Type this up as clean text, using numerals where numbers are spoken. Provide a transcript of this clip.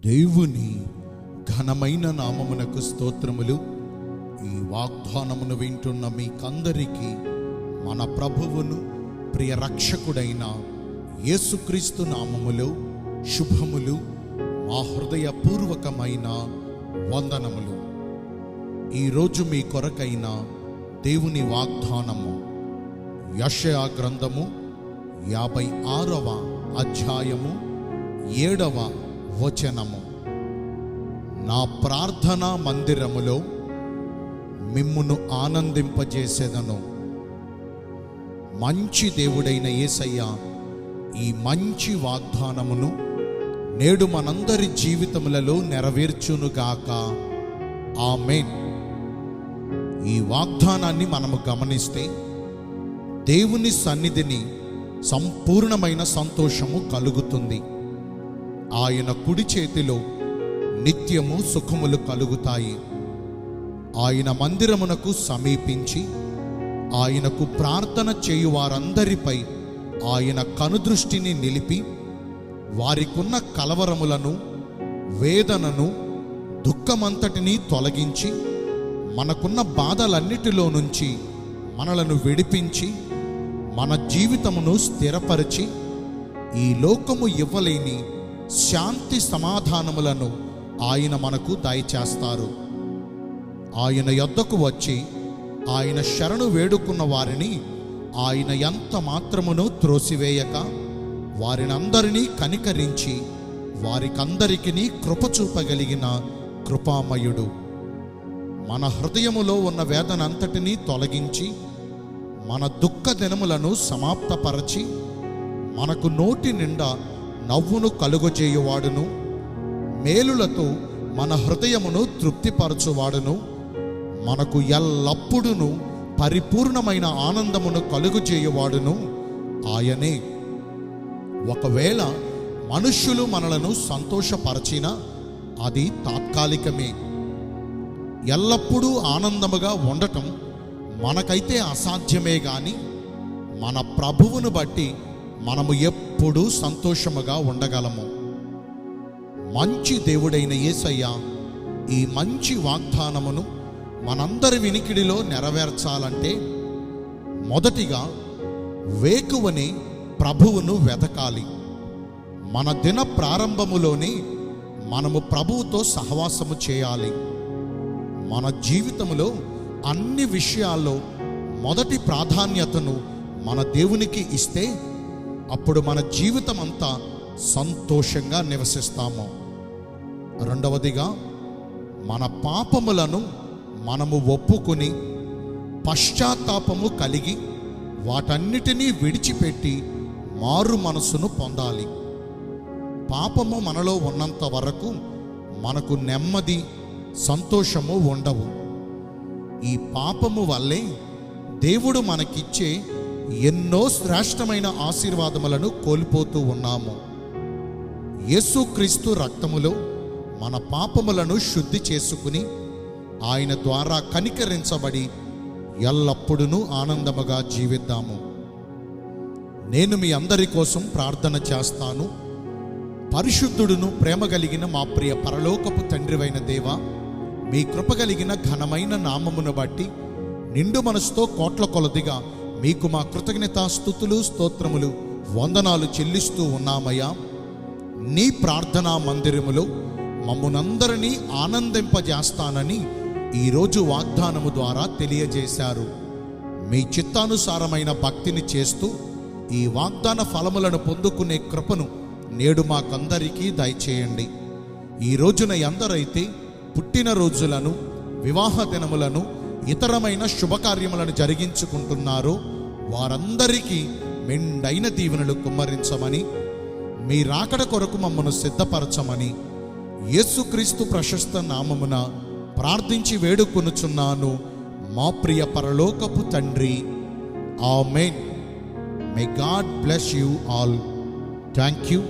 దేవుని ఘనమైన నామమునకు స్తోత్రములు. ఈ వాగ్దానమును వింటున్న మీకందరికీ మన ప్రభువును ప్రియ రక్షకుడైన యేసుక్రీస్తు నామములో శుభములు, మా హృదయపూర్వకమైన వందనములు. ఈరోజు మీ కొరకైన దేవుని వాగ్దానము యెషయా గ్రంథము 56వ అధ్యాయము 7వ వచనము. నా ప్రార్థనా మందిరములో మిమ్మును ఆనందింపజేసేదను. మంచి దేవుడైన యేసయ్య ఈ మంచి వాగ్దానమును నేడు మనందరి జీవితములలో నెరవేర్చునుగాక. ఆమేన్. ఈ వాగ్దానాన్ని మనము గమనిస్తే దేవుని సన్నిధిని సంపూర్ణమైన సంతోషము కలుగుతుంది. ఆయన కుడి చేతిలో నిత్యము సుఖములు కలుగుతాయి. ఆయన మందిరమునకు సమీపించి ఆయనకు ప్రార్థన చేయు వారందరిపై ఆయన కనుదృష్టిని నిలిపి వారికున్న కలవరములను, వేదనను, దుఃఖమంతటినీ తొలగించి మనకున్న బాధలన్నిటిలో నుంచి మనలను విడిపించి మన జీవితమును స్థిరపరిచి ఈ లోకము ఇవ్వలేని శాంతి సమాధానములను ఆయన మనకు దయచేస్తారు. ఆయన యొద్దకు వచ్చి ఆయన శరణు వేడుకున్న వారిని ఆయన ఎంత మాత్రమును త్రోసివేయక వారినందరినీ కనికరించి వారికందరికీ కృప చూపగలిగిన కృపామయుడు. మన హృదయములో ఉన్న వేదనంతటినీ తొలగించి మన దుఃఖ దినములను సమాప్తపరచి మనకు నోటి నిండా నవ్వును కలుగజేయువాడును, మేలులతో మన హృదయమును తృప్తిపరచువాడును, మనకు ఎల్లప్పుడూ పరిపూర్ణమైన ఆనందమును కలుగజేయువాడును ఆయనే. ఒకవేళ మనుష్యులు మనలను సంతోషపరచినా అది తాత్కాలికమే. ఎల్లప్పుడూ ఆనందముగా ఉండటం మనకైతే అసాధ్యమే గాని మన ప్రభువును బట్టి మనము ఎప్పుడూ సంతోషముగా ఉండగలము. మంచి దేవుడైన యేసయ్య ఈ మంచి వాగ్దానమును మనందరి వినికిడిలో నెరవేర్చాలంటే మొదటిగా వేకువని ప్రభువును వెతకాలి. మన దిన ప్రారంభములోనే మనము ప్రభువుతో సహవాసము చేయాలి. మన జీవితంలో అన్ని విషయాల్లో మొదటి ప్రాధాన్యతను మన దేవునికి ఇస్తే అప్పుడు మన జీవితం అంతా సంతోషంగా నివసిస్తాము. రెండవదిగా మన పాపములను మనము ఒప్పుకొని పశ్చాత్తాపము కలిగి వాటన్నిటినీ విడిచిపెట్టి మారు మనసును పొందాలి. పాపము మనలో ఉన్నంత వరకు మనకు నెమ్మది, సంతోషము ఉండవు. ఈ పాపము వల్లే దేవుడు మనకిచ్చే ఎన్నో శ్రేష్టమైన ఆశీర్వాదములను కోల్పోతూ ఉన్నాము. యేసుక్రీస్తు రక్తములో మన పాపములను శుద్ధి చేసుకుని ఆయన ద్వారా కనికరించబడి ఎల్లప్పుడూ ఆనందముగా జీవిద్దాము. నేను మీ అందరి కోసం ప్రార్థన చేస్తాను. పరిశుద్ధుడును ప్రేమ కలిగిన మా ప్రియ పరలోకపు తండ్రివైన దేవా, మీ కృప కలిగిన ఘనమైన నామమును బట్టి నిండు మనసుతో కోట్ల కొలదిగా మీకు మా కృతజ్ఞతాస్తుతులు, స్తోత్రములు, వందనాలు చెల్లిస్తూ ఉన్నామయ్యా. నీ ప్రార్థనా మందిరములో మమ్మునందరినీ ఆనందింపజేస్తానని ఈరోజు వాగ్దానము ద్వారా తెలియజేశారు. మీ చిత్తానుసారమైన భక్తిని చేస్తూ ఈ వాగ్దాన ఫలములను పొందుకునే కృపను నేడు మాకందరికీ దయచేయండి. ఈ రోజున ఎందరైతే పుట్టినరోజులను, వివాహ దినములను, ఇతరమైన శుభకార్యములను జరిగించుకుంటున్నారో వారందరికీ మెండైన దీవెనలు కుమ్మరించమని, మీ రాకడ కొరకు మమ్మను సిద్ధపరచమని యేసుక్రీస్తు ప్రశస్త నామమున ప్రార్థించి వేడుకొనుచున్నాను మా ప్రియ పరలోకపు తండ్రి. Amen. May God bless you all. Thank you.